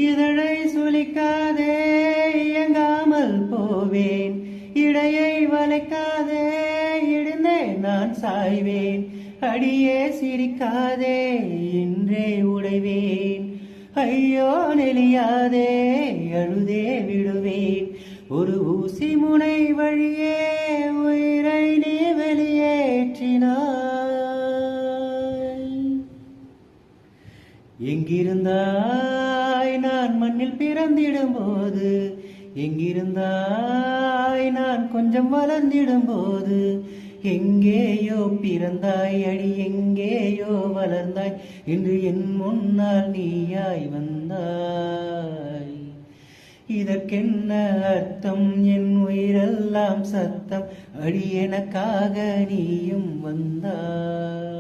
இதழை சுளிக்காதே இயங்காமல் போவேன், இடையை வளைக்காதே இடிந்தே நான் சாய்வேன். அடியே சிரிக்காதே இன்றே உடைவேன், ஐயோ நெளியாதே அழுதே விடுவேன். ஒரு ஊசி முனை வழியே உயிரை நீ வெளியேற்றினாய். எங்கிருந்தாய் நான் மண்ணில் பிறந்திடும் போது, எங்கிருந்தாய் நான் கொஞ்சம் வளர்ந்திடும் போது. எங்கேயோ பிறந்தாய் அடி எங்கேயோ வளர்ந்தாய், இன்று என் முன்னால் நீயாய் வந்தாய். இதற்கென்ன அர்த்தம், என் உயிரெல்லாம் சத்தம், அடி எனக்காக நீயும் வந்தாய்.